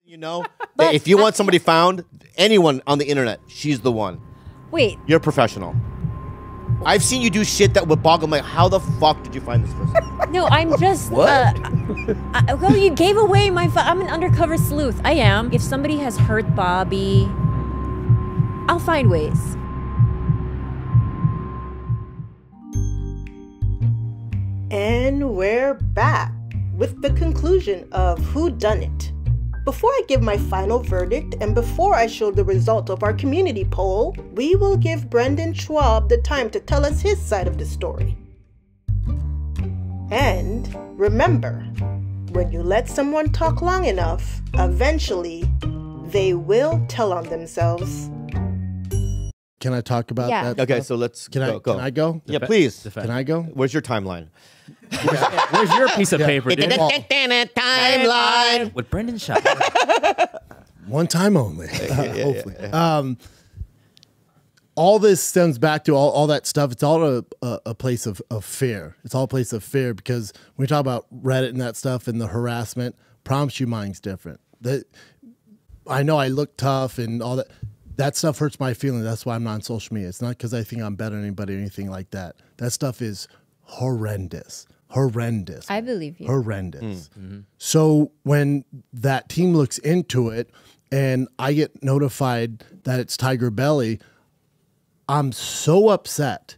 You know, that if you want somebody found, anyone on the internet, she's the one. Wait. You're a professional. I've seen you do shit that would boggle my. How the fuck did you find this person? No, I'm just. What? Well, you gave away my. I'm an undercover sleuth. I am. If somebody has hurt Bobby, I'll find ways. And we're back with the conclusion of Who Done It. Before I give my final verdict and before I show the result of our community poll, we will give Brendan Schaub the time to tell us his side of the story. And remember, when you let someone talk long enough, eventually they will tell on themselves. Can I talk about that? Okay, stuff? so let's go. Can I go? Yeah, please. Can I go? Where's your timeline? Where's your piece of paper, dude? Timeline With Brendan Schaub. One time only. Hopefully. All this stems back to all that stuff. It's all a place of fear. It's all a place of fear because when we talk about Reddit and that stuff and the harassment, promise you mine's different. I know I look tough and all that. That stuff hurts my feelings. That's why I'm not on social media. It's not because I think I'm better than anybody or anything like that. That stuff is horrendous. Horrendous. I believe you. Horrendous. So when that team looks into it and I get notified that it's Tiger Belly, I'm so upset.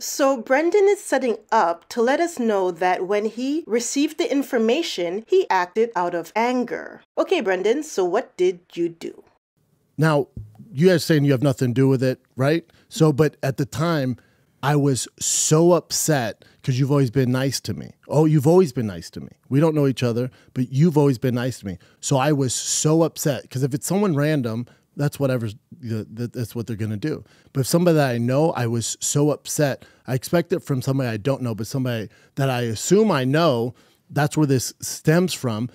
So Brendan is setting up to let us know that when he received the information, he acted out of anger. Okay, Brendan, so what did you do? Now, you guys saying you have nothing to do with it, right? So, but at the time, I was so upset because you've always been nice to me. Oh, you've always been nice to me. We don't know each other, but you've always been nice to me. So I was so upset because if it's someone random, that's that's what they're going to do. But if somebody that I know, I was so upset. I expect it from somebody I don't know, but somebody that I assume I know, that's where this stems from.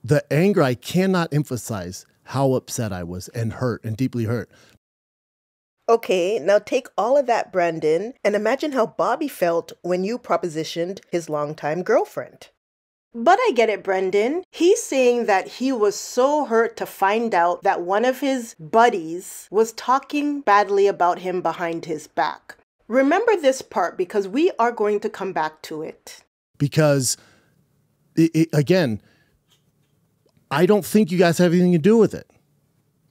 The anger, I cannot emphasize how upset I was and hurt and deeply hurt. Okay, now take all of that, Brendan, and imagine how Bobby felt when you propositioned his longtime girlfriend. But I get it, Brendan. He's saying that he was so hurt to find out that one of his buddies was talking badly about him behind his back. Remember this part because we are going to come back to it. Because, again, I don't think you guys have anything to do with it.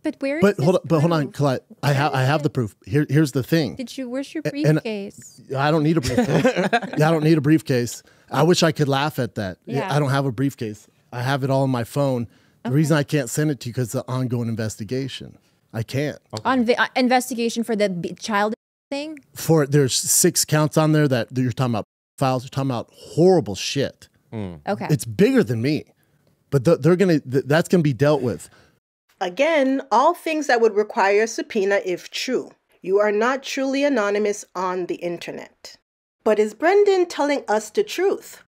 But where is But this hold on, proof? Khalyla, I have the proof. Here's the thing. Where's your briefcase? I don't need a briefcase. I don't need a briefcase. I wish I could laugh at that. Yeah. I don't have a briefcase. I have it all on my phone. The reason I can't send it to you because of the ongoing investigation. I can't. On investigation for the child thing? There's 6 counts on there that you're talking about files. You're talking about horrible shit. Okay. It's bigger than me, but that's gonna be dealt with. Again, all things that would require a subpoena if true. You are not truly anonymous on the internet. But is Brendan telling us the truth?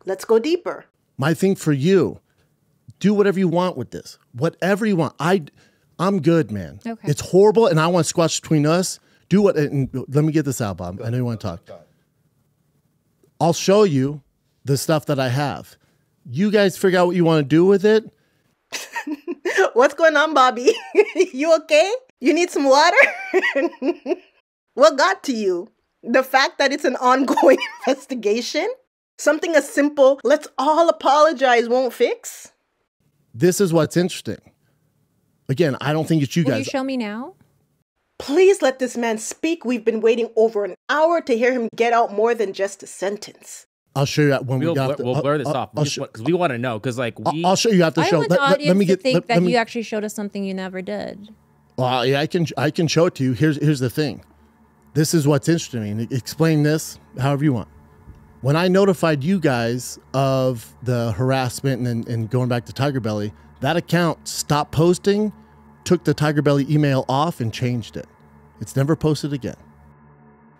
Let's go deeper. My thing for you, do whatever you want with this. Whatever you want. I'm good, man. Okay. It's horrible, and I want to squash between us. Do what, and let me get this out, Bob. I know you want to talk. I'll show you the stuff that I have. You guys figure out what you want to do with it. What's going on, Bobby? You okay? You need some water? What got to you? The fact that it's an ongoing investigation? Something as simple, let's all apologize, won't fix? This is what's interesting. Again, I don't think it's you Will guys. you show me now? Please let this man speak. We've been waiting over an hour to hear him get out more than just a sentence. I'll show you when We'll got blur this off because we want to know. Because I'll show you after the I show. want the audience to think that me, you actually showed us something you never did. Well, yeah, I can show it to you. Here's the thing. This is what's interesting to me. Explain this however you want. When I notified you guys of the harassment and going back to Tiger Belly, that account stopped posting, took the Tiger Belly email off, and changed it. It's never posted again.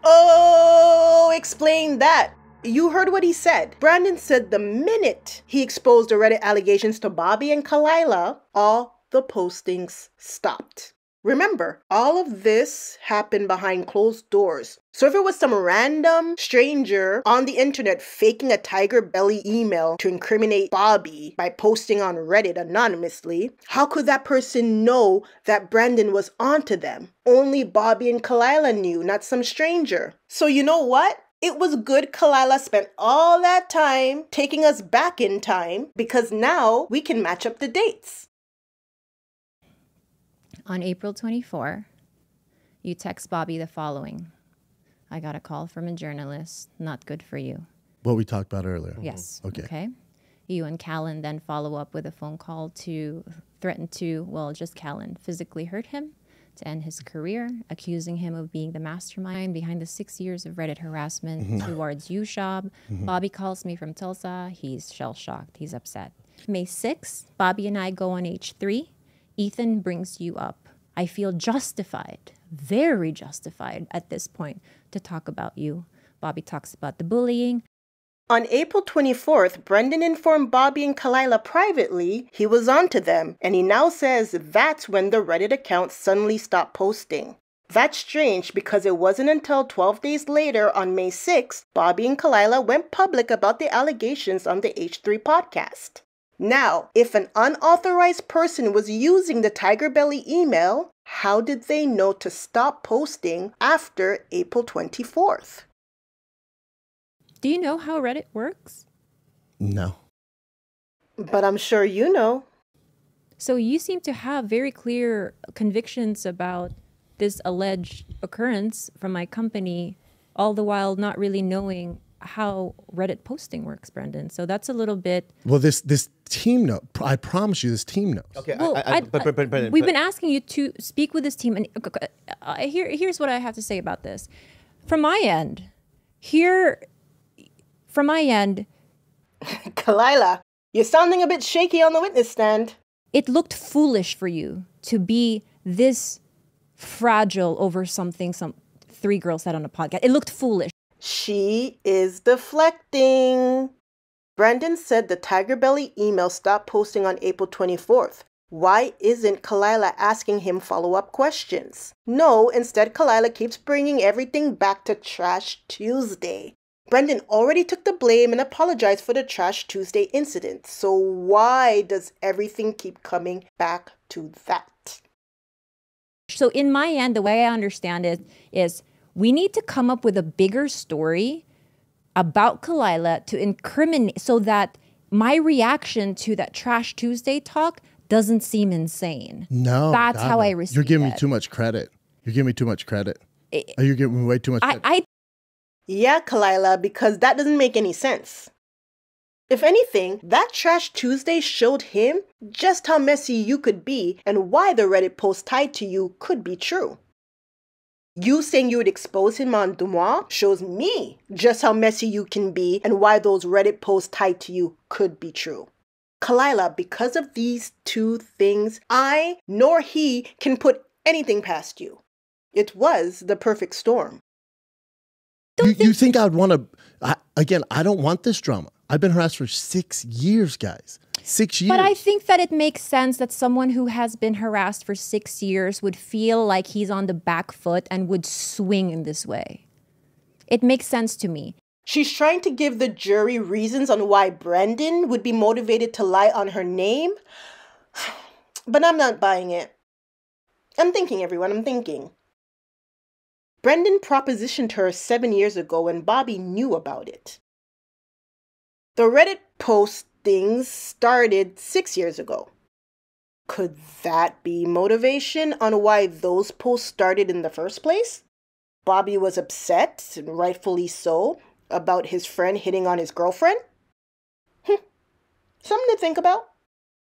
Oh, explain that. You heard what he said. Brandon said the minute he exposed the Reddit allegations to Bobby and Khalyla, all the postings stopped. Remember, all of this happened behind closed doors. So if it was some random stranger on the internet faking a tiger belly email to incriminate Bobby by posting on Reddit anonymously, how could that person know that Brandon was onto them? Only Bobby and Khalyla knew, not some stranger. So you know what? It was good Khalyla spent all that time taking us back in time because now we can match up the dates. On April 24, you text Bobby the following. I got a call from a journalist. Not good for you. What we talked about earlier. Yes. Okay. You and Callan then follow up with a phone call to threaten to, well, just Callan, physically hurt him to end his career, accusing him of being the mastermind behind the 6 years of Reddit harassment towards you, Schaub. Bobby calls me from Tulsa. He's shell-shocked. He's upset. May 6th, Bobby and I go on H3. Ethan brings you up. I feel justified, very justified at this point to talk about you. Bobby talks about the bullying. On April 24th, Brendan informed Bobby and Khalyla privately he was onto them, and he now says that's when the Reddit account suddenly stopped posting. That's strange because it wasn't until 12 days later on May 6th, Bobby and Khalyla went public about the allegations on the H3 podcast. Now, if an unauthorized person was using the Tiger Belly email, how did they know to stop posting after April 24th? Do you know how Reddit works? No. But I'm sure you know. So you seem to have very clear convictions about this alleged occurrence from my company, all the while not really knowing how Reddit posting works, Brendan. So that's a little bit... Well, this team knows. I promise you, this team knows. Okay, Well, we've been asking you to speak with this team, and here's what I have to say about this. From my end, Khalyla, you're sounding a bit shaky on the witness stand. it looked foolish for you to be this fragile over something some three girls said on a podcast. It looked foolish. She is deflecting. Brandon said the Tiger Belly email stopped posting on April 24th. Why isn't Khalyla asking him follow-up questions? No, instead Khalyla keeps bringing everything back to Trash Tuesday. Brendan already took the blame and apologized for the Trash Tuesday incident. So why does everything keep coming back to that? So in my end, the way I understand it is we need to come up with a bigger story about Khalyla to incriminate so that my reaction to that Trash Tuesday talk doesn't seem insane. No. That's how I receive it. You're giving me too much credit. You're giving me too much credit. You're giving me way too much credit. Yeah, Khalyla, because that doesn't make any sense. If anything, that Trash Tuesday showed him just how messy you could be and why the Reddit post tied to you could be true. You saying you would expose him on Dumois shows me just how messy you can be and why those Reddit posts tied to you could be true. Khalyla, because of these two things, I nor he can put anything past you. It was the perfect storm. You think I'd want to... Again, I don't want this drama. I've been harassed for 6 years, guys. 6 years. But I think that it makes sense that someone who has been harassed for 6 years would feel like he's on the back foot and would swing in this way. It makes sense to me. She's trying to give the jury reasons on why Brendan would be motivated to lie on her name. But I'm not buying it. I'm thinking, everyone, I'm thinking. Brendan propositioned her 7 years ago and Bobby knew about it. The Reddit postings started 6 years ago. Could that be motivation on why those posts started in the first place? Bobby was upset, and rightfully so, about his friend hitting on his girlfriend? Something to think about.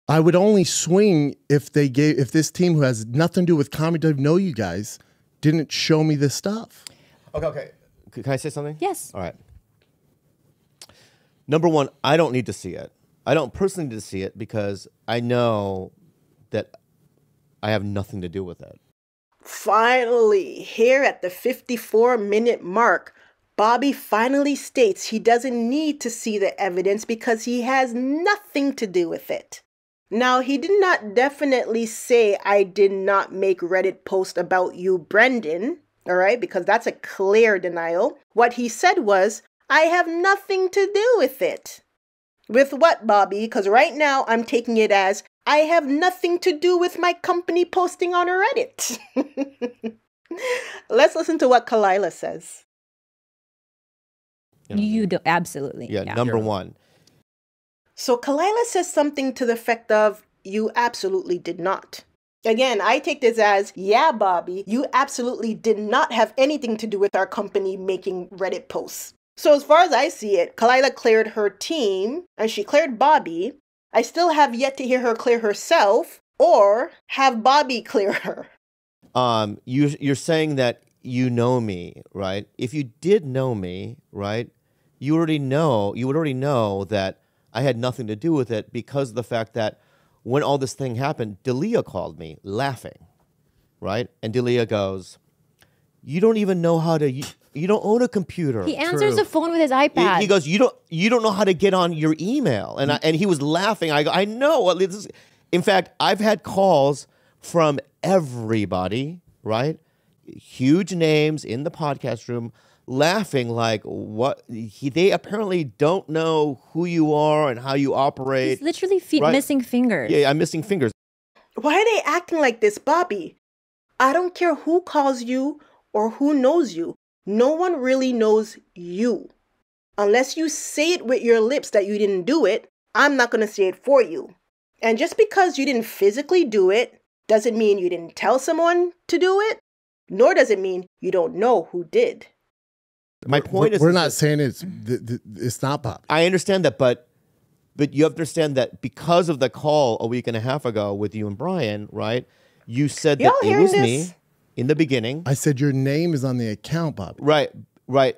I would only swing if this team who has nothing to do with comedy, doesn't know you guys, didn't show me this stuff. Okay. Can I say something? Yes. All right. Number one, I don't need to see it. I don't personally need to see it because I know that I have nothing to do with it. Finally, here at the 54-minute mark, Bobby finally states he doesn't need to see the evidence because he has nothing to do with it. Now, he did not definitely say, I did not make Reddit post about you, Brendan, all right, because that's a clear denial. What he said was, I have nothing to do with it. With what, Bobby? Because right now I'm taking it as, I have nothing to do with my company posting on Reddit. Let's listen to what Khalyla says. You do, absolutely. Yeah, number one. So Khalyla says something to the effect of, you absolutely did not. Again, I take this as, yeah, Bobby, you absolutely did not have anything to do with our company making Reddit posts. So as far as I see it, Khalyla cleared her team and she cleared Bobby. I still have yet to hear her clear herself or have Bobby clear her. You're saying that you know me, right? If you did know me, right, you would already know that I had nothing to do with it because of the fact that when all this thing happened, Delia called me laughing, right? And Delia goes, you don't even know how to, you don't own a computer. He answers the phone with his iPad. He goes, you don't know how to get on your email. And he was laughing. I go, I know. In fact, I've had calls from everybody, right? Huge names in the podcast room laughing like they apparently don't know who you are and how you operate. He's literally right? missing fingers. Yeah, I'm missing fingers. Why are they acting like this, Bobby? I don't care who calls you or who knows you. No one really knows you. Unless you say it with your lips that you didn't do it, I'm not going to say it for you. And just because you didn't physically do it doesn't mean you didn't tell someone to do it, nor does it mean you don't know who did. My point is, we're not saying it's not Bob. I understand that, but you have to understand that because of the call a week and a half ago with you and Brian, right? You said that it was me in the beginning. I said your name is on the account, Bob. Right.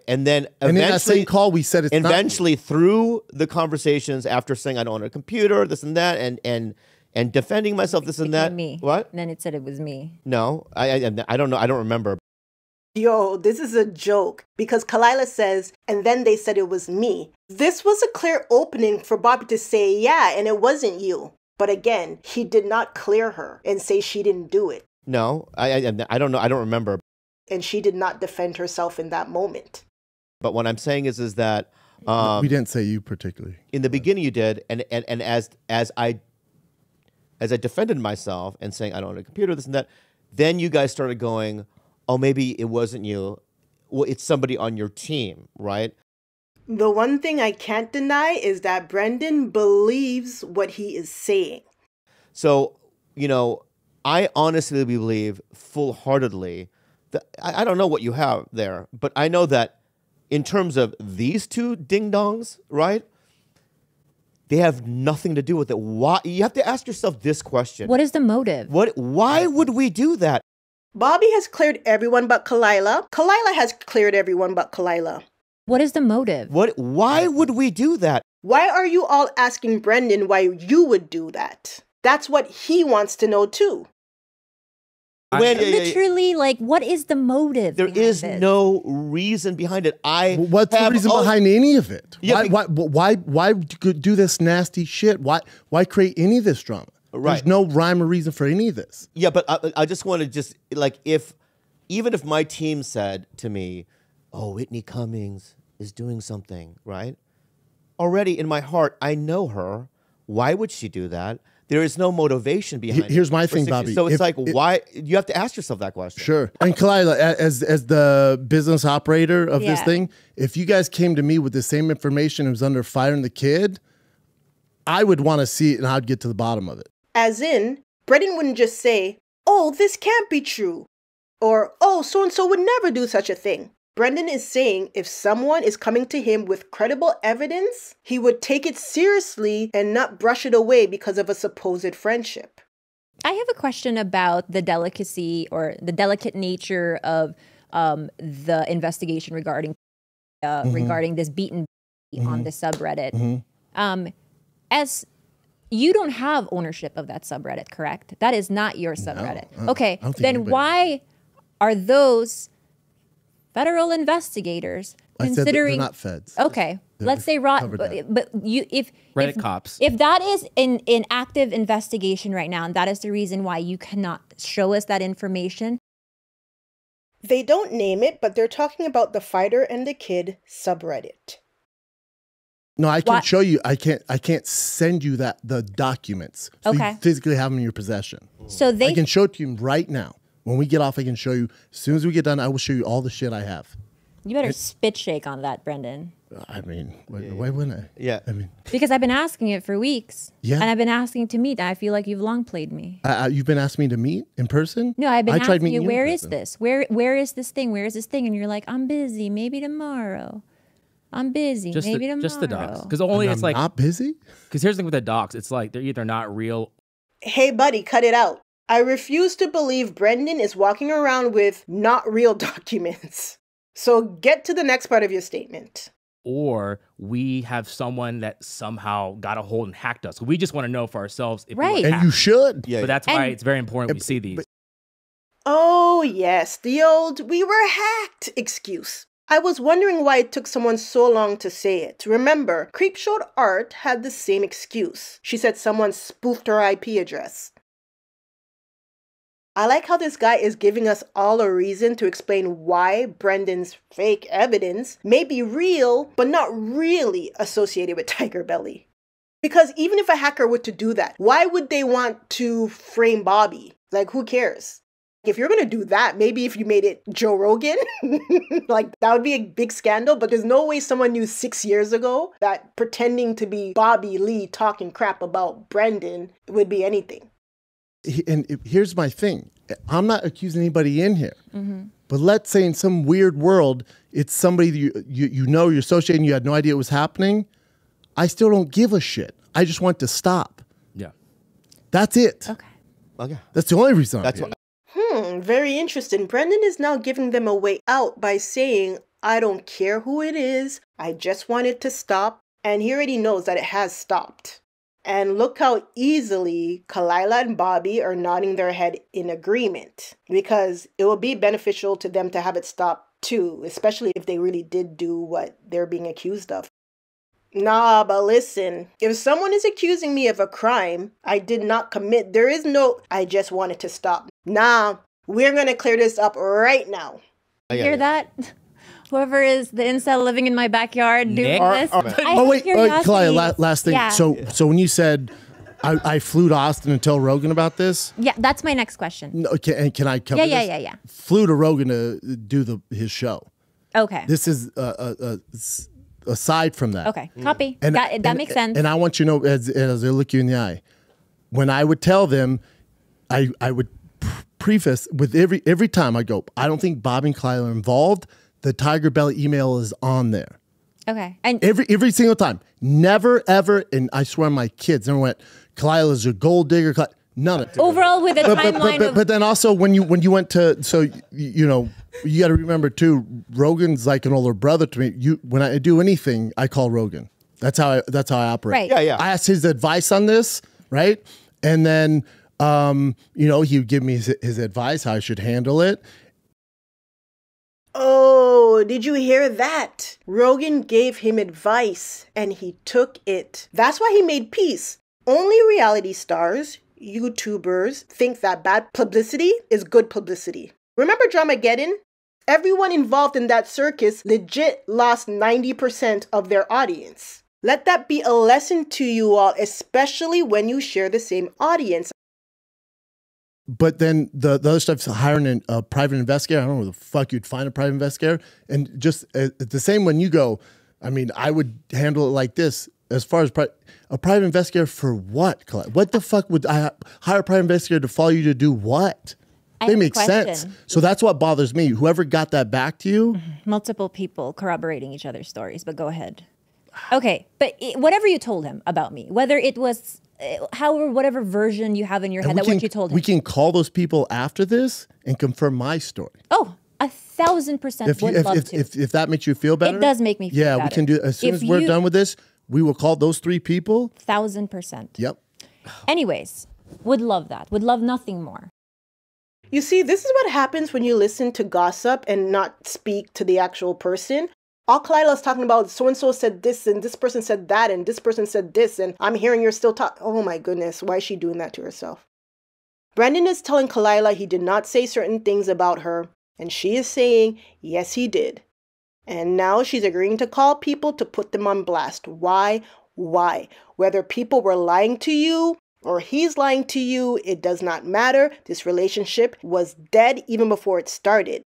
And then eventually, and in that same call, we said it's not. Eventually, through the conversations, after saying I don't own a computer, this and that, and defending myself, this and that. Me. What? And then it said it was me. No, I don't know. I don't remember. Yo, this is a joke because Khalyla says, and then they said it was me. This was a clear opening for Bobby to say, yeah, and it wasn't you. But again, he did not clear her and say she didn't do it. No, I don't know. I don't remember. And she did not defend herself in that moment. But what I'm saying is that we didn't say you particularly. In the beginning, you did, and as I defended myself and saying I don't own a computer, this and that, then you guys started going, oh, maybe it wasn't you. Well, it's somebody on your team, right? The one thing I can't deny is that Brendan believes what he is saying. So, I honestly believe full-heartedly that I don't know what you have there, but I know that in terms of these two ding-dongs, right? They have nothing to do with it. Why? You have to ask yourself this question. What is the motive? Why would we do that? Bobby has cleared everyone but Khalyla. Khalyla has cleared everyone but Khalyla. What is the motive? Why would we do that? Why are you all asking Brendan why you would do that? That's what he wants to know too. Literally, like, what is the motive? There is no reason behind it. What's the reason behind any of it? Yeah, why do this nasty shit? Why create any of this drama? Right. There's no rhyme or reason for any of this. Yeah, but I just want to even if my team said to me, oh, Whitney Cummings is doing something, right? Already in my heart, I know her. Why would she do that? There is no motivation behind it. Here's my thing, Bobby. So it's why? You have to ask yourself that question. Sure. And Khalyla, as the business operator of this thing, if you guys came to me with the same information and was under firing the kid, I would want to see it and I'd get to the bottom of it. As in, Brendan wouldn't just say, oh, this can't be true. Or, oh, so-and-so would never do such a thing. Brendan is saying if someone is coming to him with credible evidence, he would take it seriously and not brush it away because of a supposed friendship. I have a question about the delicacy or the delicate nature of the investigation regarding this beaten on the subreddit. As you don't have ownership of that subreddit, correct? That is not your subreddit. No, okay, then why are those federal investigators considering... I said they're not feds. Okay, let's say raw, covered that. but you Reddit cops. If that is in active investigation right now, and that is the reason why you cannot show us that information. They don't name it, but they're talking about the Fighter and the Kid subreddit. No, I can show you. I can't send you the documents. So Okay. you physically have them in your possession. So I can show it to you right now. When we get off, I can show you. As soon as we get done, I will show you all the shit I have. you better spit shake on that, Brendan. I mean, why wouldn't I? Yeah. I mean, Because I've been asking it for weeks. Yeah. And I've been asking to meet. And I feel like you've long played me. you've been asking me to meet in person? No, I've been I tried asking meeting you, in where is person. this? Where is this thing? Where is this thing? And you're like, I'm busy. Maybe tomorrow. I'm busy. Maybe tomorrow. Just the docs. Because only And it's I'm like, not busy? because here's the thing with the docs. It's like they're either not real. Hey, buddy, cut it out. I refuse to believe Brendan is walking around with not real documents. So get to the next part of your statement. Or we have someone that somehow got a hold and hacked us. We just want to know for ourselves if we Right. were And hacked. you should. Yeah. But that's why And- it's very important we see these. Oh, yes, the old "we were hacked" excuse. I was wondering why it took someone so long to say it. Remember, Creepshowed Art had the same excuse. She said someone spoofed her IP address. I like how this guy is giving us all a reason to explain why Brendan's fake evidence may be real, but not really associated with Tiger Belly. Because even if a hacker were to do that, why would they want to frame Bobby? Like, who cares? If you're going to do that, maybe if you made it Joe Rogan, like that would be a big scandal. But there's no way someone knew 6 years ago that pretending to be Bobby Lee talking crap about Brendan would be anything. And here's my thing. I'm not accusing anybody in here. Mm-hmm. But let's say in some weird world, it's somebody that you know, you're associating, you had no idea it was happening. I still don't give a shit. I just want to stop. Yeah. That's it. Okay. Okay. That's the only reason. That's I'm what. here. Very interesting. Brendan is now giving them a way out by saying, I don't care who it is. I just want it to stop. And he already knows that it has stopped. And look how easily Khalyla and Bobby are nodding their head in agreement. Because it will be beneficial to them to have it stop too, especially if they really did do what they're being accused of. Nah, but listen, if someone is accusing me of a crime I did not commit, there is no, I just want it to stop. Nah, we're gonna clear this up right now. Yeah, Hear yeah. that? Whoever is the incel living in my backyard doing Nick? this. I Oh, have wait, curiosity. Khalyla, last thing. Yeah. So when you said, I flew to Austin and tell Rogan about this, Yeah, that's my next question. no, can I cover Yeah, this? yeah. Flew to Rogan to do his show. Okay. This is aside from that. Okay. Copy. And, that makes sense. And I want you to know, as I look you in the eye, when I would tell them, I would preface with every time I go, I don't think Bob and Khalyla are involved. The Tiger Belly email is on there. Okay. And Every single time. Never, ever, and I swear my kids never went, Khalyla's a gold digger. None of it. overall, with a timeline But then also when you went to, so you know, you got to remember too, Rogan's like an older brother to me. When I do anything, I call Rogan. That's how I operate. Right. Yeah, yeah. I asked his advice on this, right? And then you know, he would give me his advice how I should handle it. Oh, did you hear that? Rogan gave him advice and he took it. That's why he made peace. Only reality stars, YouTubers, think that bad publicity is good publicity. Remember Dramageddon? Everyone involved in that circus legit lost 90% of their audience. Let that be a lesson to you all, especially when you share the same audience. But then the other stuff's hiring a private investigator. I don't know where the fuck you'd find a private investigator. And just the same when you go, I mean, I would handle it like this. As far as a private investigator for what? What the fuck would I hire a private investigator to follow you to do what? I They have a make sense. question. So that's what bothers me. Whoever got that back to you, multiple people corroborating each other's stories, but go ahead. Okay, but whatever you told him about me, whether it was however, whatever version you have in your head, and that what you told him. we can call those people after this and confirm my story. Oh, 1,000% would love to. If that makes you feel better, It does make me feel yeah, better. we can do. As soon If as we're you- done with this, we will call those 3 people. 1,000%. Yep. Anyways, would love that. Would love nothing more. You see, this is what happens when you listen to gossip and not speak to the actual person. All Khalyla's talking about, so-and-so said this, and this person said that, and this person said this, and I'm hearing you're still talking. Oh my goodness, why is she doing that to herself? Brendan is telling Khalyla he did not say certain things about her, and she is saying, yes, he did. And now she's agreeing to call people to put them on blast. Why? Why? Whether people were lying to you or he's lying to you, it does not matter. This relationship was dead even before it started.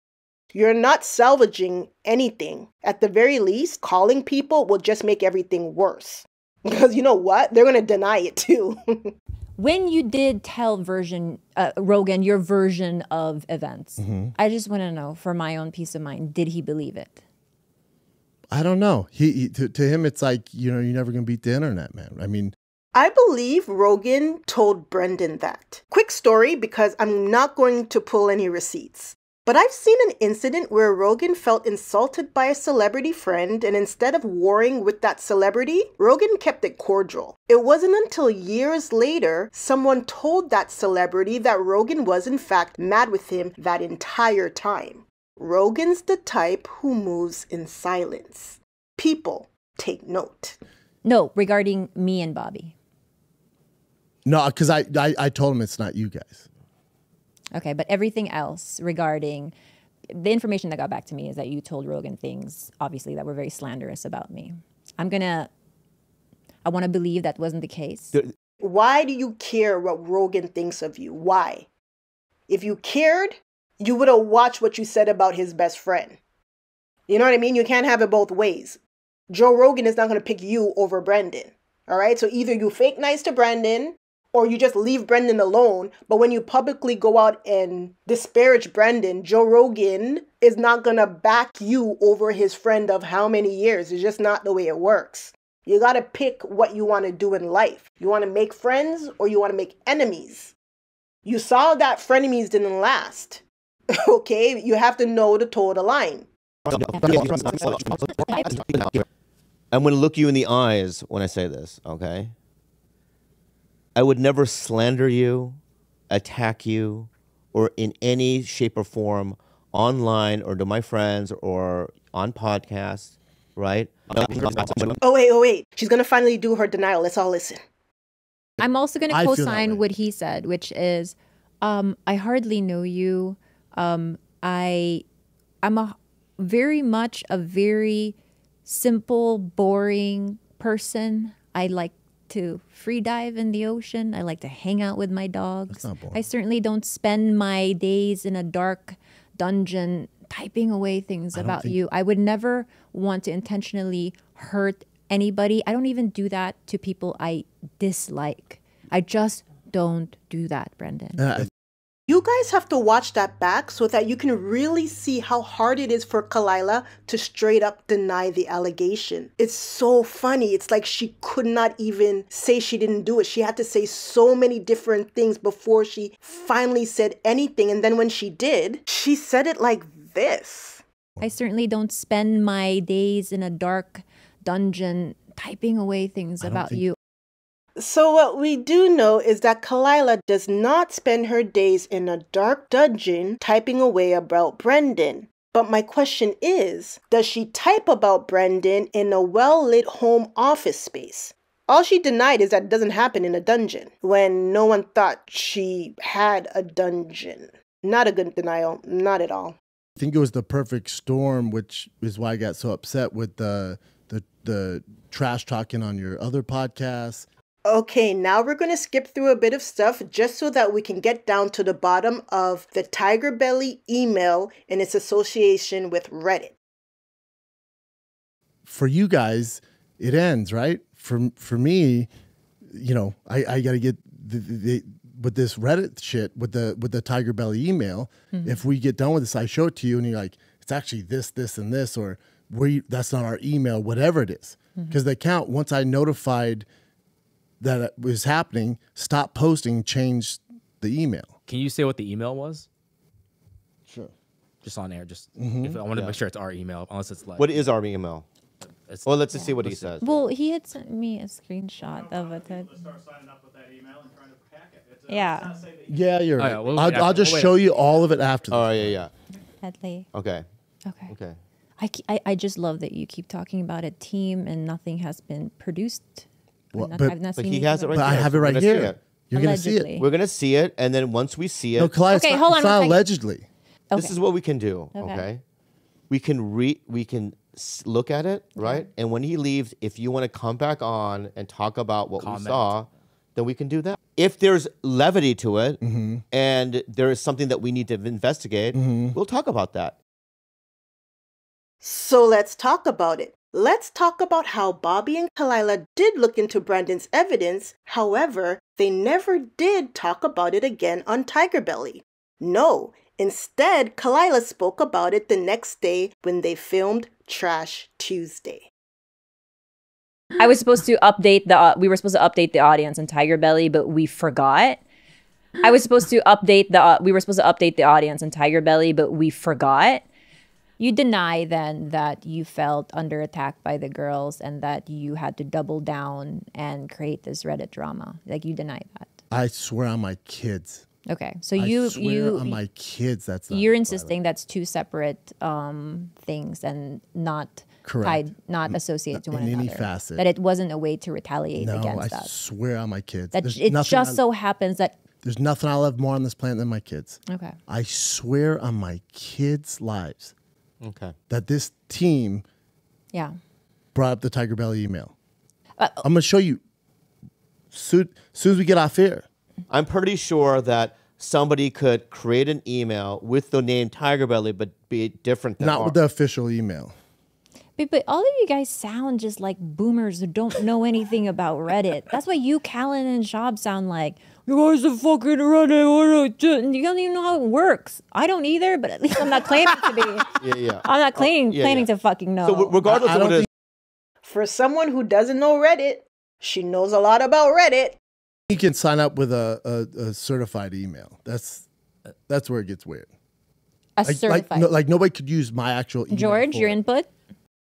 You're not salvaging anything. At the very least, calling people will just make everything worse. Because you know what? They're going to deny it too. When you did tell Rogan your version of events, I just want to know, for my own peace of mind, did he believe it? I don't know. To him, it's like, you're never going to beat the internet, man. I mean, I believe Rogan told Brendan that. Quick story, because I'm not going to pull any receipts. But I've seen an incident where Rogan felt insulted by a celebrity friend, and instead of warring with that celebrity, Rogan kept it cordial. It wasn't until years later someone told that celebrity that Rogan was in fact mad with him that entire time. Rogan's the type who moves in silence. People, take note. No, regarding me and Bobby. no, because I told him it's not you guys. Okay, but everything else regarding the information that got back to me is that you told Rogan things, obviously, that were very slanderous about me. I want to believe that wasn't the case. Why do you care what Rogan thinks of you? Why? If you cared, you would have watched what you said about his best friend. You know what I mean? You can't have it both ways. Joe Rogan is not going to pick you over Brendan. All right? So either you fake nice to Brendan or you just leave Brendan alone. But when you publicly go out and disparage Brendan, Joe Rogan is not going to back you over his friend of how many years. It's just not the way it works. You got to pick what you want to do in life. You want to make friends or you want to make enemies. You saw that frenemies didn't last. Okay? You have to know to toe the line. I'm going to look you in the eyes when I say this, okay? I would never slander you, attack you, or in any shape or form online or to my friends or on podcasts, right? Oh, wait. She's going to finally do her denial. Let's all listen. I'm also going to I feel that way. co-sign what he said, which is, I hardly know you. I'm very simple, boring person. I like to free dive in the ocean. I like to hang out with my dogs. That's not boring. I certainly don't spend my days in a dark dungeon typing away things about you. I would never want to intentionally hurt anybody. I don't even do that to people I dislike. I just don't do that, Brendan. You guys have to watch that back so that you can really see how hard it is for Khalyla to straight up deny the allegation. It's so funny. It's like she could not even say she didn't do it. She had to say so many different things before she finally said anything. And then when she did, she said it like this. I certainly don't spend my days in a dark dungeon typing away things about you. So what we do know is that Khalyla does not spend her days in a dark dungeon typing away about Brendan. But my question is, does she type about Brendan in a well-lit home office space? All she denied is that it doesn't happen in a dungeon, when no one thought she had a dungeon. Not a good denial, not at all. I think it was the perfect storm, which is why I got so upset with the trash talking on your other podcasts. Okay, now we're going to skip through a bit of stuff just so that we can get down to the bottom of the Tiger Belly email and its association with Reddit. For you guys, it ends, right? For me, I got to get with this Reddit shit, with the Tiger Belly email. Mm-hmm. If we get done with this, I show it to you and you're like, it's actually this, and this, or that's not our email, whatever it is. Because the account, once I notified that it was happening, stop posting, change the email. Can you say what the email was? Sure. Just on air. Just if I want to make sure it's our email, unless it's like. What is our email? Well, let's just see what he says. Well, he had sent me a screenshot of it. Start signing up with that email and trying to hack it. Yeah. Yeah, you're right. yeah, I'll just show you all of it after this. Oh, yeah. Headley. Okay. Okay. I just love that you keep talking about a team and nothing has been produced. Well, I've not But seen he anything has it about right But I there. have it We're right gonna see here. it. You're going to see Allegedly. it. We're gonna see it, and then once we see it, No, Khalyla, Okay, it's hold not, on it's one not second. allegedly. this Okay. is what we can do. Okay. Okay, we can look at it, right? And when he leaves, if you want to come back on and talk about what we Comment. saw, then we can do that. If there's levity to it, and there is something that we need to investigate, we'll talk about that. So let's talk about it. Let's talk about how Bobby and Khalyla did look into Brandon's evidence. However, they never did talk about it again on Tiger Belly. No, instead, Khalyla spoke about it the next day when they filmed Trash Tuesday. I was supposed to update we were supposed to update the audience on Tiger Belly, but we forgot. I was supposed to update we were supposed to update the audience on Tiger Belly, but we forgot. You deny then that you felt under attack by the girls and that you had to double down and create this Reddit drama. Like, you deny that. I swear on my kids. Okay, so I swear on my kids that's not you're Khalyla. insisting that's two separate things and not Correct. tied, not associated to one in another. any facet. That it wasn't a way to retaliate No, against I us. swear on my kids. That There's it nothing just I- so happens that There's nothing I love more on this planet than my kids. okay. I swear on my kids' lives Okay. that this team Yeah. brought up the Tiger Belly email. I'm going to show you soon as we get off air. I'm pretty sure that somebody could create an email with the name Tiger Belly, but be different than Not with the official email. But all of you guys sound just like boomers who don't know anything about Reddit. That's what you, Callan, and Schaub sound like. You guys are fucking Reddit. You don't even know how it works. I don't either, but at least I'm not claiming to be. Yeah. I'm not claiming yeah. to fucking know. So regardless I of don't what it is, For someone who doesn't know Reddit, she knows a lot about Reddit. You can sign up with a certified email. That's where it gets weird. a certified. Like nobody could use my actual email. George, for your it. input?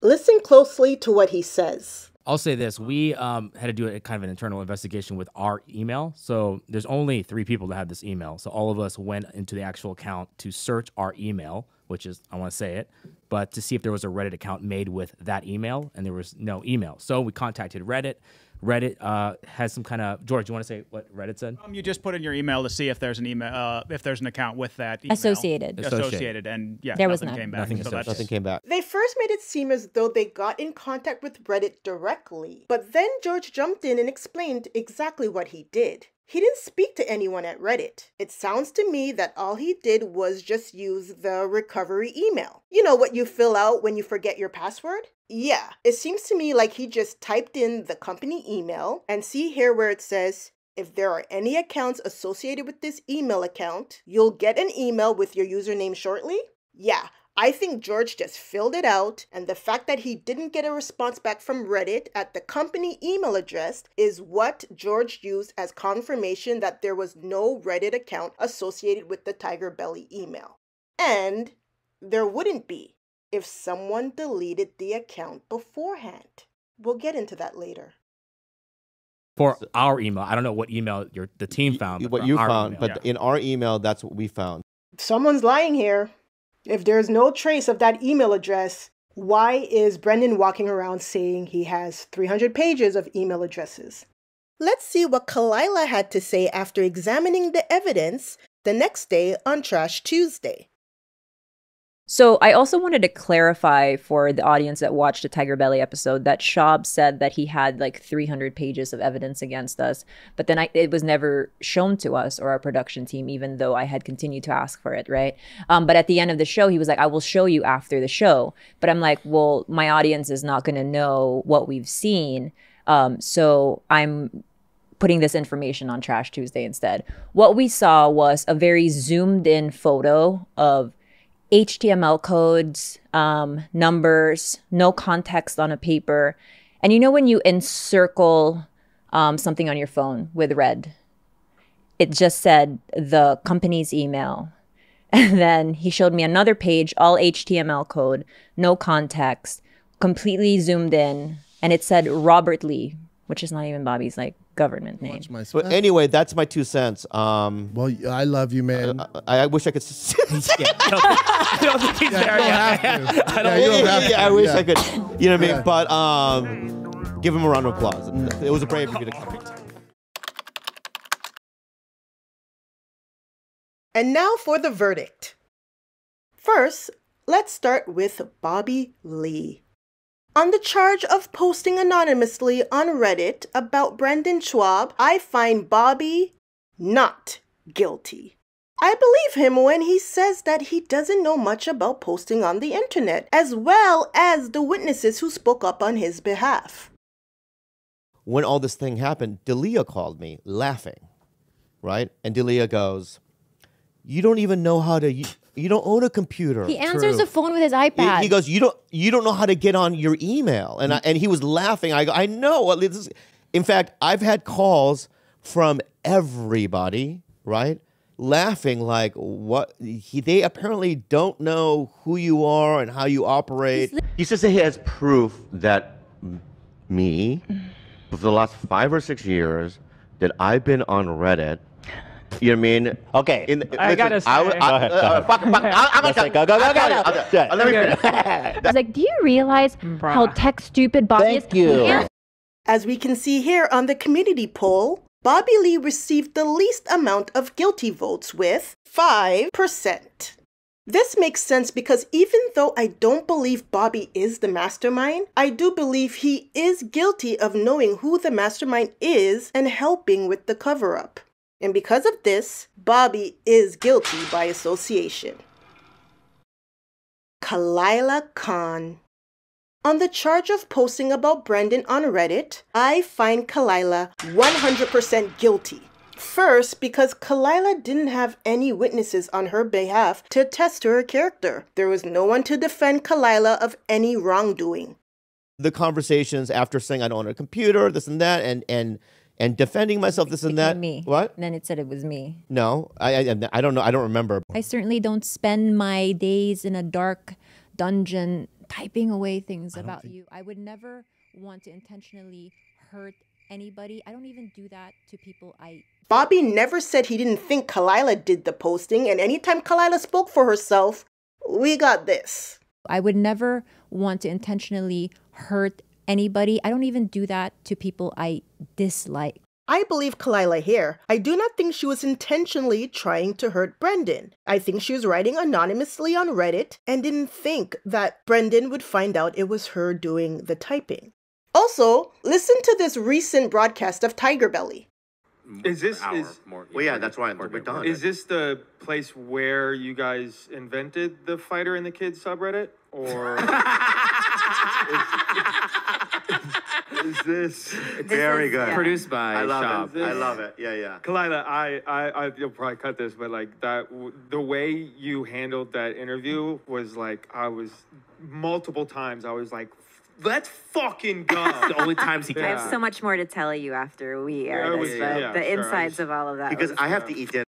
Listen closely to what he says. I'll say this: we had to do a kind of an internal investigation with our email. So there's only 3 people that have this email. So all of us went into the actual account to search our email, which is, I want to say it, but to see if there was a Reddit account made with that email, and there was no email. So we contacted Reddit. Reddit has some kind of, George, you want to say what Reddit said? You just put in your email to see if there's an email, if there's an account with that email. Associated. And yeah, There was nothing none. came back. Nothing so associated. that's nothing came back. They first made it seem as though they got in contact with Reddit directly, but then George jumped in and explained exactly what he did. He didn't speak to anyone at Reddit. It sounds to me that all he did was just use the recovery email. You know what you fill out when you forget your password? Yeah, it seems to me like he just typed in the company email, and see here where it says, if there are any accounts associated with this email account, you'll get an email with your username shortly? Yeah, I think George just filled it out, and the fact that he didn't get a response back from Reddit at the company email address is what George used as confirmation that there was no Reddit account associated with the Tiger Belly email. And there wouldn't be if someone deleted the account beforehand. We'll get into that later. For our email, I don't know what email the team found. but What for you our found, email, but in our email, that's what we found. Someone's lying here. If there's no trace of that email address, why is Brendan walking around saying he has 300 pages of email addresses? Let's see what Khalyla had to say after examining the evidence the next day on Trash Tuesday. So I also wanted to clarify for the audience that watched the Tiger Belly episode that Schaub said that he had like 300 pages of evidence against us, but then it was never shown to us or our production team, even though I had continued to ask for it, right? But at the end of the show, he was like, I will show you after the show. But I'm like, well, my audience is not going to know what we've seen. So I'm putting this information on Trash Tuesday instead. What we saw was a very zoomed in photo of HTML codes, numbers, no context on a paper. And you know when you encircle something on your phone with red, it just said the company's email. And then he showed me another page, all HTML code, no context, completely zoomed in. And it said Robert Lee, which is not even Bobby's like government name. Watch my But spell. anyway, that's my 2 cents. Well, I love you, man. I wish I could. I don't think he's there yet. I wish I could. You know what I mean? But give him a round of applause. It was a brave of you to come here. And now for the verdict. First, let's start with Bobby Lee. On the charge of posting anonymously on Reddit about Brendan Schaub, I find Bobby not guilty. I believe him when he says that he doesn't know much about posting on the internet, as well as the witnesses who spoke up on his behalf. When all this thing happened, Delia called me laughing, right? And Delia goes, "You don't even know how to. You don't own a computer." He answers the phone with his iPad. He goes, "You don't know how to get on your email," and he was laughing. I go, "I know." In fact, I've had calls from everybody, right, laughing like, "What?" They apparently don't know who you are and how you operate. He says that he has proof that me, for the last 5 or 6 years, that I've been on Reddit. You know what I mean? Okay. I gotta say. I'm gonna Go. Let me finish. I was like, do you realize how tech stupid Bobby is? Thank you. As we can see here on the community poll, Bobby Lee received the least amount of guilty votes with 5%. This makes sense because even though I don't believe Bobby is the mastermind, I do believe he is guilty of knowing who the mastermind is and helping with the cover-up. And because of this, Bobby is guilty by association. Khalyla Kuhn. On the charge of posting about Brendan on Reddit, I find Khalyla 100% guilty. First, because Khalyla didn't have any witnesses on her behalf to attest to her character. There was no one to defend Khalyla of any wrongdoing. The conversations after saying I don't own a computer, this and that, and defending myself, this and that. Me. What? And then it said it was me. No, I don't know. I don't remember. I certainly don't spend my days in a dark dungeon typing away things about you. I would never want to intentionally hurt anybody. I don't even do that to people Bobby never said he didn't think Khalyla did the posting, and anytime Khalyla spoke for herself, we got this. I would never want to intentionally hurt anybody. I don't even do that to people I dislike. I believe Khalyla here. I do not think she was intentionally trying to hurt Brendan. I think she was writing anonymously on Reddit and didn't think that Brendan would find out it was her doing the typing. Also, listen to this recent broadcast of Tiger Belly. Is this Well, yeah, that's why we're done. is this the place where you guys invented the Fighter and the Kids subreddit, or is this Very good. Produced by I love Schaub. it. I love it. Yeah. Khalyla? You'll probably cut this, but like the way you handled that interview was like multiple times I was like, let's fucking go. The only times he I can. have so much more to tell you after we air this, but the insides of all of that. Because I have to eat dinner.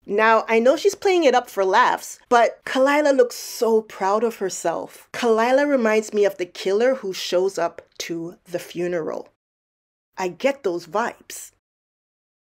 Now, I know she's playing it up for laughs, but Khalyla looks so proud of herself. Khalyla reminds me of the killer who shows up to the funeral. I get those vibes.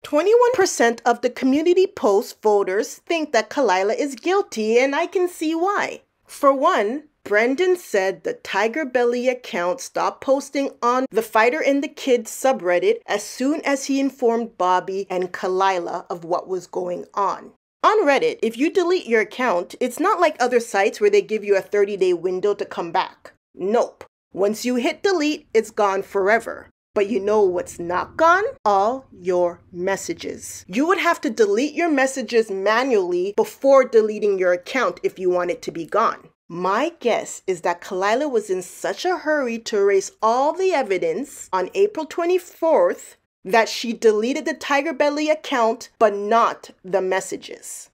21% of the community post voters think that Khalyla is guilty, and I can see why. For one, Brendan said the Tiger Belly account stopped posting on the Fighter and the Kids subreddit as soon as he informed Bobby and Khalyla of what was going on. On Reddit, if you delete your account, it's not like other sites where they give you a 30-day window to come back. Nope. Once you hit delete, it's gone forever. But you know what's not gone? All your messages. You would have to delete your messages manually before deleting your account if you want it to be gone. My guess is that Khalyla was in such a hurry to erase all the evidence on April 24th that she deleted the Tiger Belly account, but not the messages.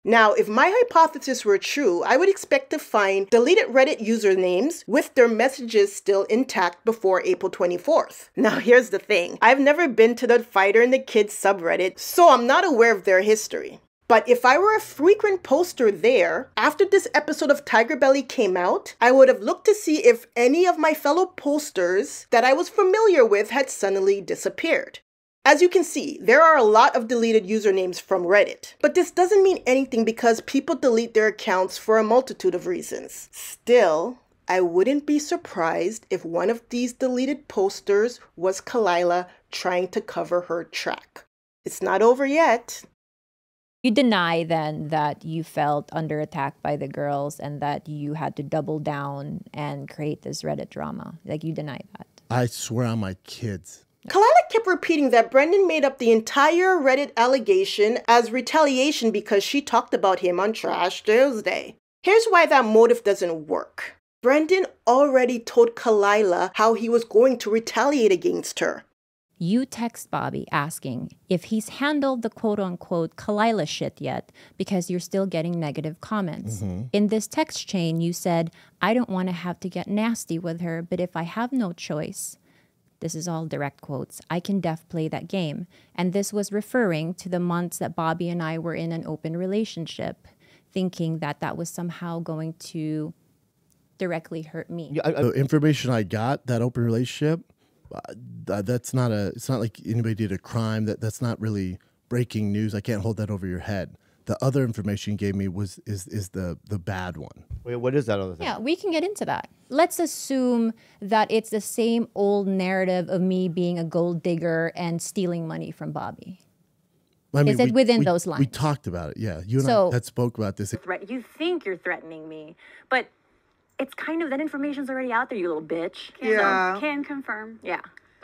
Now, if my hypothesis were true, I would expect to find deleted Reddit usernames with their messages still intact before April 24th. Now, here's the thing. I've never been to the Fighter and the Kids subreddit, so I'm not aware of their history. But if I were a frequent poster there, after this episode of Tiger Belly came out, I would have looked to see if any of my fellow posters that I was familiar with had suddenly disappeared. As you can see, there are a lot of deleted usernames from Reddit. But this doesn't mean anything because people delete their accounts for a multitude of reasons. Still, I wouldn't be surprised if one of these deleted posters was Khalyla trying to cover her track. It's not over yet. You deny then that you felt under attack by the girls and that you had to double down and create this Reddit drama. Like, you deny that. I swear on my kids. Khalyla kept repeating that Brendan made up the entire Reddit allegation as retaliation because she talked about him on Trash Tuesday. Here's why that motive doesn't work. Brendan already told Khalyla how he was going to retaliate against her. You text Bobby asking if he's handled the quote-unquote Khalyla shit yet because you're still getting negative comments. In this text chain, you said, I don't want to have to get nasty with her, but if I have no choice, this is all direct quotes, I can play that game. And this was referring to the months that Bobby and I were in an open relationship, thinking that that was somehow going to directly hurt me. The information I got, that open relationship, it's not like anybody did a crime. That's not really breaking news. I can't hold that over your head. The other information you gave me is the bad one. Wait, what is that other thing? Yeah, we can get into that. Let's assume that it's the same old narrative of me being a gold digger and stealing money from Bobby. I mean, is it within those lines? We talked about it, yeah. You and I had spoke about this. You think you're threatening me, but it's kind of, that information's already out there, you little bitch. Can confirm. Yeah.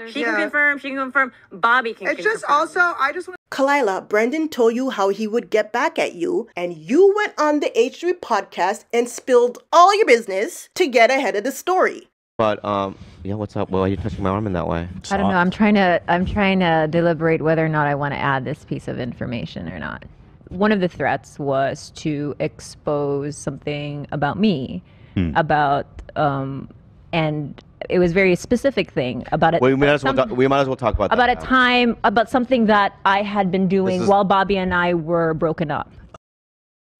She can confirm, Bobby can confirm. It's just also, I just want Khalyla, Brendan told you how he would get back at you, and you went on the H3 podcast and spilled all your business to get ahead of the story. But, yeah, what's up? Why are you touching my arm in that way? I don't know. I'm trying to deliberate whether or not I want to add this piece of information or not. One of the threats was to expose something about me, about and it was a very specific thing about it. We might as well talk about that. About a time, about something that I had been doing while Bobby and I were broken up.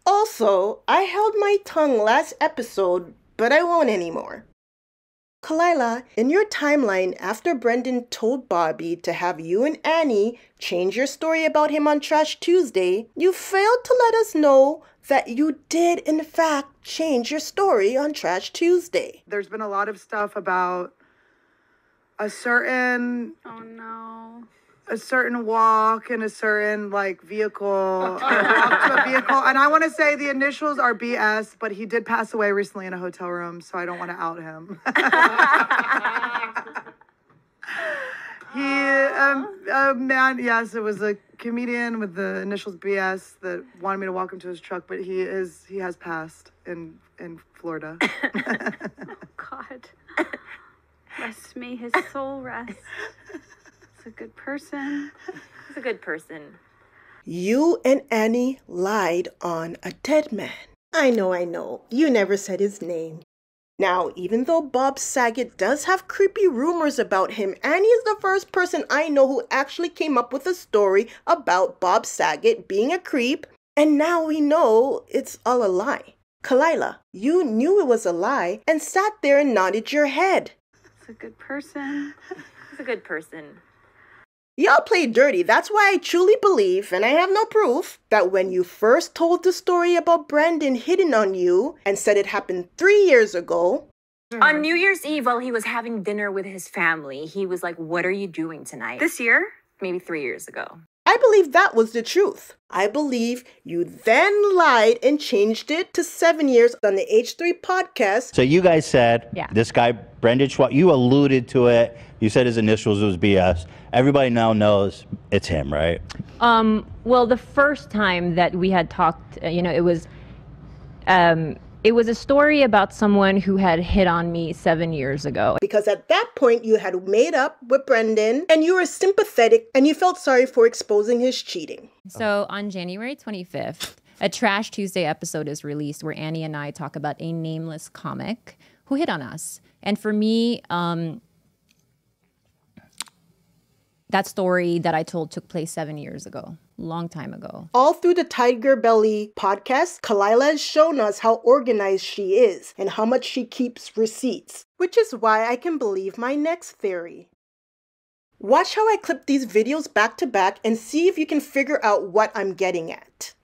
Also, I held my tongue last episode, but I won't anymore. Khalyla, in your timeline after Brendan told Bobby to have you and Annie change your story about him on Trash Tuesday, you failed to let us know that you did in fact change your story on Trash Tuesday. There's been a lot of stuff about a certain a certain walk in a certain vehicle, up to a vehicle, and I want to say the initials are BS, but he did pass away recently in a hotel room, so I don't want to out him. Man, yes, it was a comedian with the initials BS that wanted me to walk him to his truck, but he has passed in Florida. Oh God, rest may his soul rest. He's a good person. He's a good person. You and Annie lied on a dead man. I know. You never said his name. Now, even though Bob Saget does have creepy rumors about him, Annie is the first person I know who actually came up with a story about Bob Saget being a creep, and now we know it's all a lie. Khalyla, you knew it was a lie and sat there and nodded your head. He's a good person. He's a good person. Y'all played dirty. That's why I truly believe, and I have no proof, that when you first told the story about Brendan hitting on you and said it happened 3 years ago. On New Year's Eve, while he was having dinner with his family, he was like, "What are you doing tonight?" This year? Maybe 3 years ago. I believe that was the truth. I believe you then lied and changed it to 7 years on the H3 podcast. So you guys said, this guy, Brendan Schwab, you alluded to it. You said his initials was BS. Everybody now knows it's him, right? Well, the first time that we had talked, it was a story about someone who had hit on me 7 years ago. Because at that point, you had made up with Brendan, and you were sympathetic, and you felt sorry for exposing his cheating. So on January 25th, a Trash Tuesday episode is released where Annie and I talk about a nameless comic who hit on us. And for me, that story that I told took place 7 years ago, long time ago. All through the Tiger Belly podcast, Khalyla has shown us how organized she is and how much she keeps receipts, which is why I can believe my next theory. Watch how I clip these videos back to back and see if you can figure out what I'm getting at.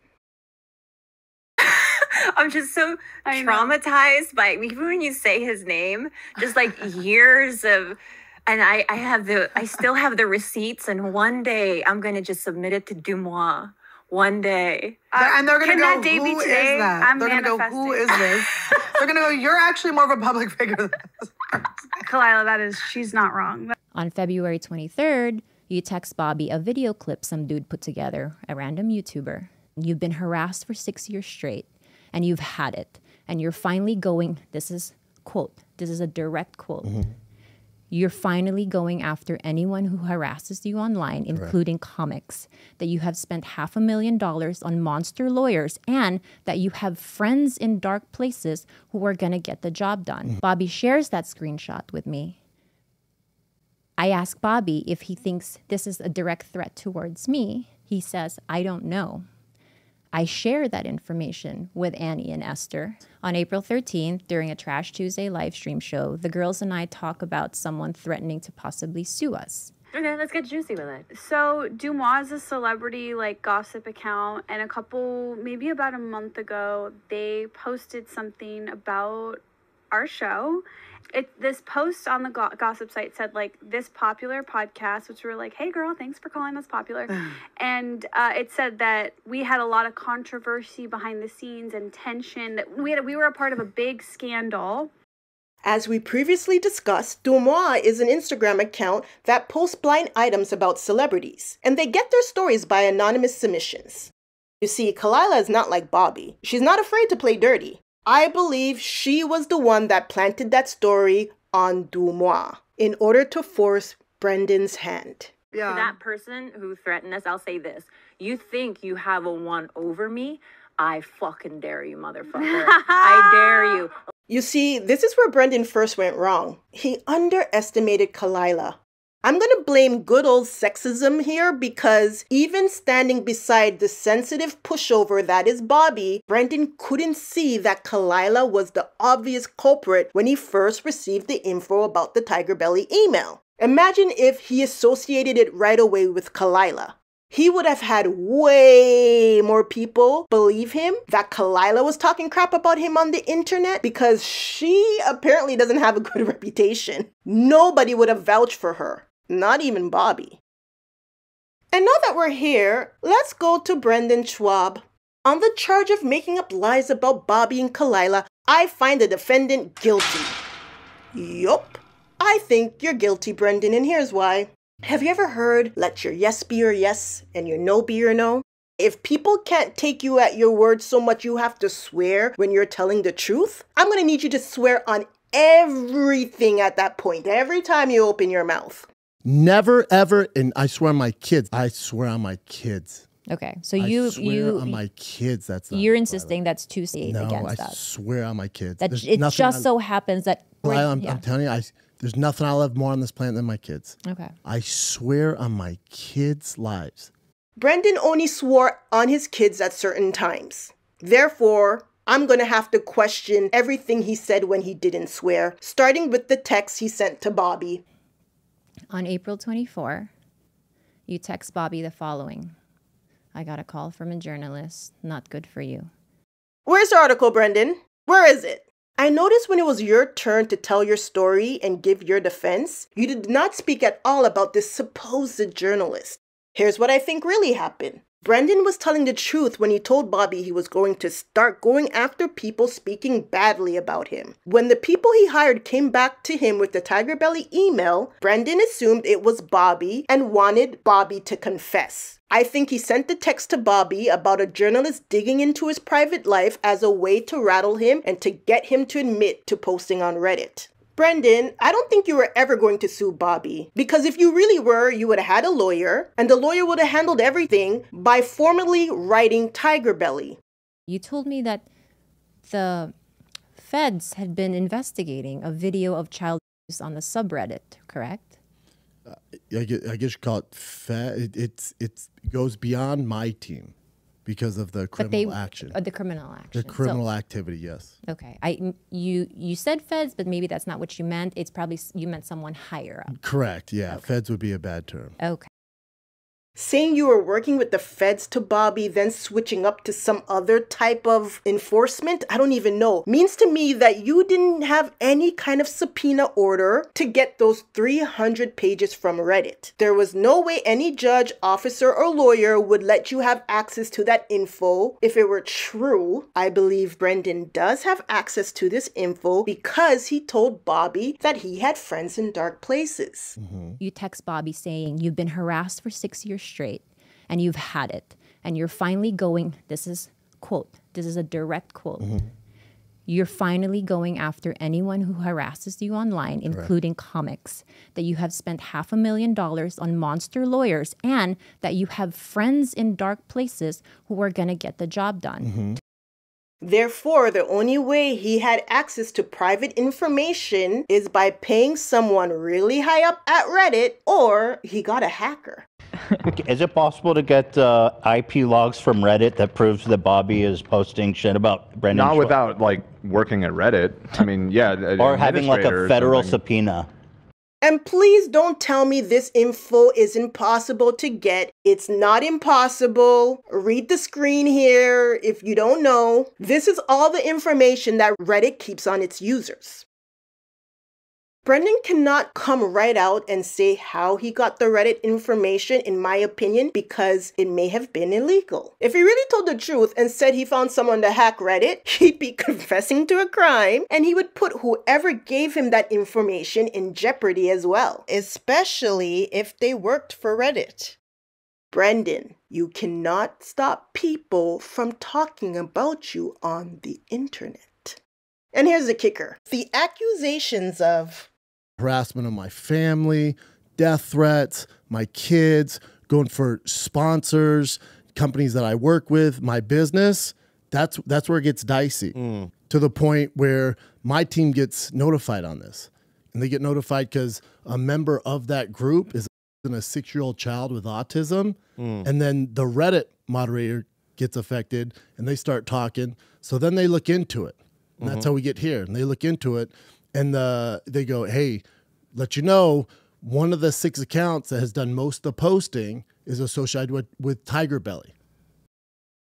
I'm just so traumatized by, even when you say his name, just like years of, and I still have the receipts, and one day I'm going to just submit it to Dumois. One day. And they're going to go, that day be who is today? that? They're going to go, who is this? They're going to go, you're actually more of a public figure than this. Khalyla, she's not wrong. On February 23rd, you text Bobby a video clip some dude put together, a random YouTuber. You've been harassed for 6 years straight, and you've had it. And you're finally going, this is a direct quote. You're finally going after anyone who harasses you online, including comics, that you have spent $500,000 on monster lawyers, and that you have friends in dark places who are going to get the job done. Bobby shares that screenshot with me. I ask Bobby if he thinks this is a direct threat towards me. He says, I don't know. I share that information with Annie and Esther. On April 13th, during a Trash Tuesday live stream show, the girls and I talk about someone threatening to possibly sue us. Okay, let's get juicy with it. So Dumois is a celebrity gossip account, and maybe about a month ago, they posted something about our show. This post on the gossip site said this popular podcast, which we were like, hey girl, thanks for calling us popular. And it said that we had a lot of controversy behind the scenes and tension, that we were a part of a big scandal. As we previously discussed, Dumois is an Instagram account that posts blind items about celebrities, and they get their stories by anonymous submissions. You see, Khalyla is not like Bobby. She's not afraid to play dirty. I believe she was the one that planted that story on Dumois in order to force Brendan's hand. To that person who threatened us, I'll say this. You think you have a one over me? I fucking dare you, motherfucker. I dare you. You see, this is where Brendan first went wrong. He underestimated Khalyla. I'm going to blame good old sexism here, because even standing beside the sensitive pushover that is Bobby, Brendan couldn't see that Khalyla was the obvious culprit when he first received the info about the Tiger Belly email. Imagine if he associated it right away with Khalyla. He would have had way more people believe him that Khalyla was talking crap about him on the internet, because she apparently doesn't have a good reputation. Nobody would have vouched for her. Not even Bobby. And now that we're here, let's go to Brendan Schaub. On the charge of making up lies about Bobby and Khalyla, I find the defendant guilty. Yup. I think you're guilty, Brendan, and here's why. Have you ever heard, let your yes be your yes and your no be your no? If people can't take you at your word so much you have to swear when you're telling the truth, I'm going to need you to swear on everything at that point, every time you open your mouth. Never, ever, and I swear on my kids. I swear on my kids. Okay, so I swear on my kids. That's not you're insisting that's too safe against I that. swear on my kids. That it just so happens that I'm telling you, there's nothing I love more on this planet than my kids. Okay. I swear on my kids' lives. Brendan only swore on his kids at certain times. Therefore, I'm going to have to question everything he said when he didn't swear, starting with the text he sent to Bobby. On April 24, you text Bobby the following. I got a call from a journalist. Not good for you. Where's the article, Brendan? Where is it? I noticed when it was your turn to tell your story and give your defense, you did not speak at all about this supposed journalist. Here's what I think really happened. Brendan was telling the truth when he told Bobby he was going to start going after people speaking badly about him. When the people he hired came back to him with the Tiger Belly email, Brendan assumed it was Bobby and wanted Bobby to confess. I think he sent the text to Bobby about a journalist digging into his private life as a way to rattle him and to get him to admit to posting on Reddit. Brendan, I don't think you were ever going to sue Bobby, because if you really were, you would have had a lawyer, and the lawyer would have handled everything by formally writing Tiger Belly. You told me that the feds had been investigating a video of child abuse on the subreddit, correct? I guess you call it it goes beyond my team. because of the criminal action. The criminal action. The criminal activity, yes. Okay. You said feds, but maybe that's not what you meant. It's probably you meant someone higher up. Correct. Yeah. Okay. Feds would be a bad term. Okay. Saying you were working with the feds to Bobby, then switching up to some other type of enforcement, I don't even know, means to me that you didn't have any kind of subpoena order to get those 300 pages from Reddit. There was no way any judge, officer, or lawyer would let you have access to that info if it were true. I believe Brendan does have access to this info because he told Bobby that he had friends in dark places. You text Bobby saying you've been harassed for 6 years straight and you've had it and you're finally going, this is a direct quote. You're finally going after anyone who harasses you online, including comics, that you have spent $500,000 on monster lawyers, and that you have friends in dark places who are going to get the job done. Therefore, the only way he had access to private information is by paying someone really high up at Reddit, or he got a hacker. Is it possible to get IP logs from Reddit that proves that Bobby is posting shit about Brendan? Not without like working at Reddit. I mean, yeah. Or having like a federal subpoena. And please don't tell me this info is impossible to get. It's not impossible. Read the screen here if you don't know. This is all the information that Reddit keeps on its users. Brendan cannot come right out and say how he got the Reddit information, in my opinion, because it may have been illegal. If he really told the truth and said he found someone to hack Reddit, he'd be confessing to a crime, and he would put whoever gave him that information in jeopardy as well, especially if they worked for Reddit. Brendan, you cannot stop people from talking about you on the internet. And here's the kicker. The accusations of harassment of my family, death threats, my kids, going for sponsors, companies that I work with, my business, that's where it gets dicey. To the point where my team gets notified on this. And they get notified because a member of that group is a 6-year-old child with autism. And then the Reddit moderator gets affected and they start talking. So then they look into it. And that's how we get here. And they look into it. And they go, hey, let you know, one of the 6 accounts that has done most of the posting is associated with Tiger Belly.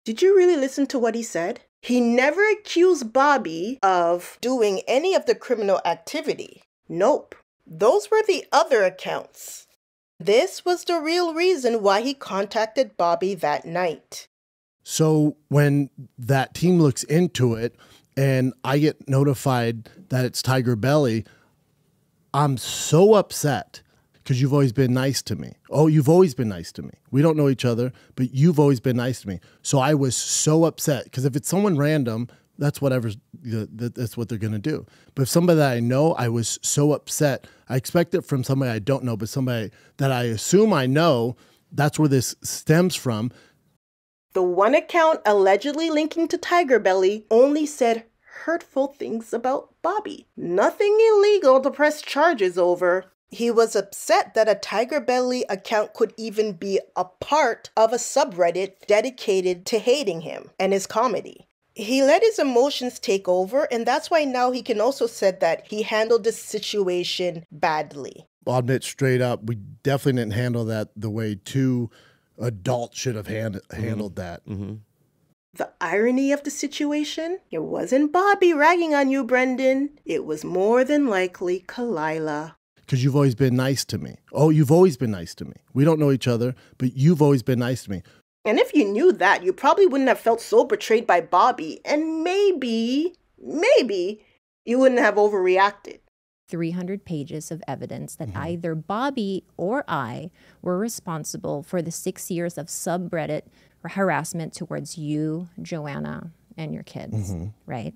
Did you really listen to what he said? He never accused Bobby of doing any of the criminal activity. Nope. Those were the other accounts. This was the real reason why he contacted Bobby that night. So when that team looks into it, and I get notified that it's Tiger Belly, I'm so upset because you've always been nice to me. Oh, you've always been nice to me. We don't know each other, but you've always been nice to me. So I was so upset because if it's someone random, that's what they're going to do. But if somebody that I know, I was so upset. I expect it from somebody I don't know, but somebody that I assume I know, that's where this stems from. The one account allegedly linking to Tiger Belly only said hurtful things about Bobby. Nothing illegal to press charges over. He was upset that a Tiger Belly account could even be a part of a subreddit dedicated to hating him and his comedy. He let his emotions take over, and that's why now he can also say that he handled this situation badly. I'll admit straight up, we definitely didn't handle that the way 2 adults should have handled that. The irony of the situation? It wasn't Bobby ragging on you, Brendan. It was more than likely Khalyla. Because you've always been nice to me. Oh, you've always been nice to me. We don't know each other, but you've always been nice to me. And if you knew that, you probably wouldn't have felt so betrayed by Bobby, and maybe you wouldn't have overreacted. 300 pages of evidence that either Bobby or I were responsible for the 6 years of subreddit harassment towards you, Joanna, and your kids, right?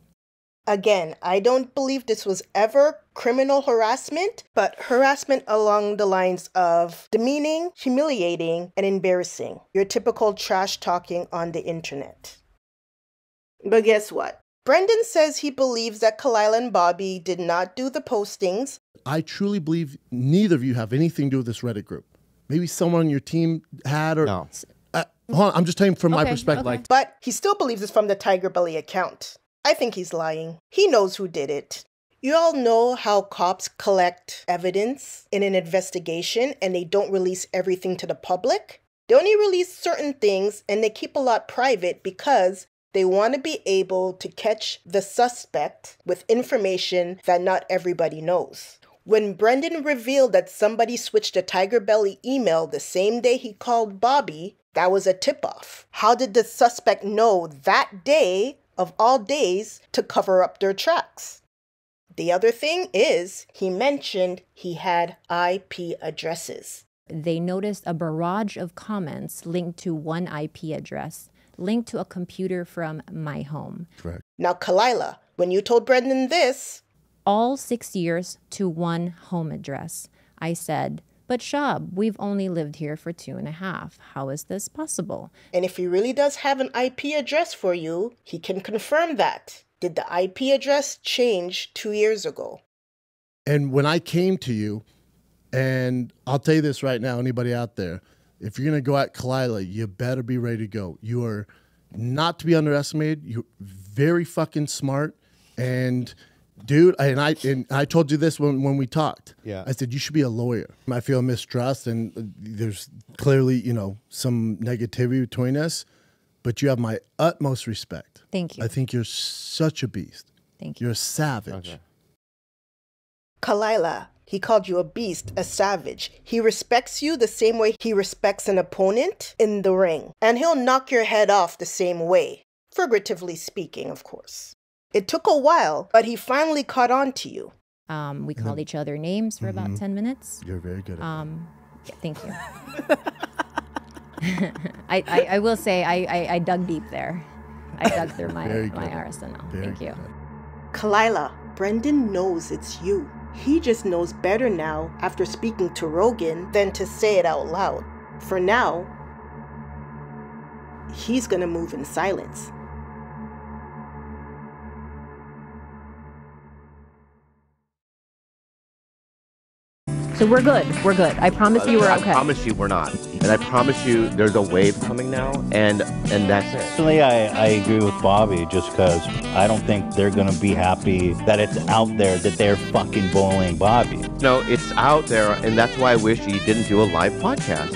Again, I don't believe this was ever criminal harassment, but harassment along the lines of demeaning, humiliating, and embarrassing. Your typical trash talking on the internet. But guess what? Brendan says he believes that Khalyla and Bobby did not do the postings. I truly believe neither of you have anything to do with this Reddit group. Maybe someone on your team had or... No. Hold on, I'm just telling from my perspective. Okay. But he still believes it's from the Tiger Belly account. I think he's lying. He knows who did it. You all know how cops collect evidence in an investigation and they don't release everything to the public? They only release certain things and they keep a lot private because they want to be able to catch the suspect with information that not everybody knows. When Brendan revealed that somebody switched a Tiger Belly email the same day he called Bobby, that was a tip-off. How did the suspect know that day, of all days, to cover up their tracks? The other thing is, he mentioned he had IP addresses. They noticed a barrage of comments linked to one IP address, linked to a computer from my home. Correct. Now, Khalyla, when you told Brendan this, all 6 years to one home address, I said, but Schaub, we've only lived here for 2.5. How is this possible? And if he really does have an IP address for you, he can confirm that. Did the IP address change 2 years ago? And when I came to you, and I'll tell you this right now, anybody out there, if you're going to go at Khalyla, you better be ready to go. You are not to be underestimated. You're very fucking smart. And dude, and I told you this when we talked. Yeah. I said, you should be a lawyer. I feel mistrust and there's clearly, some negativity between us, but you have my utmost respect. Thank you. I think you're such a beast. Thank you. You're a savage. Okay. Khalyla, he called you a beast, a savage. He respects you the same way he respects an opponent in the ring. And he'll knock your head off the same way. Figuratively speaking, of course. It took a while, but he finally caught on to you. We called each other names for about 10 minutes. You're very good at it. Yeah, thank you. I will say I dug deep there. I dug through my arsenal. Thank you. Khalyla, Brendan knows it's you. He just knows better now after speaking to Rogan than to say it out loud. For now, he's gonna move in silence. So we're good. We're good. I promise you we're okay. I promise you we're not. And I promise you there's a wave coming now, and that's it. Personally, I agree with Bobby just because I don't think they're going to be happy that it's out there that they're fucking bullying Bobby. No, it's out there, and that's why I wish you didn't do a live podcast.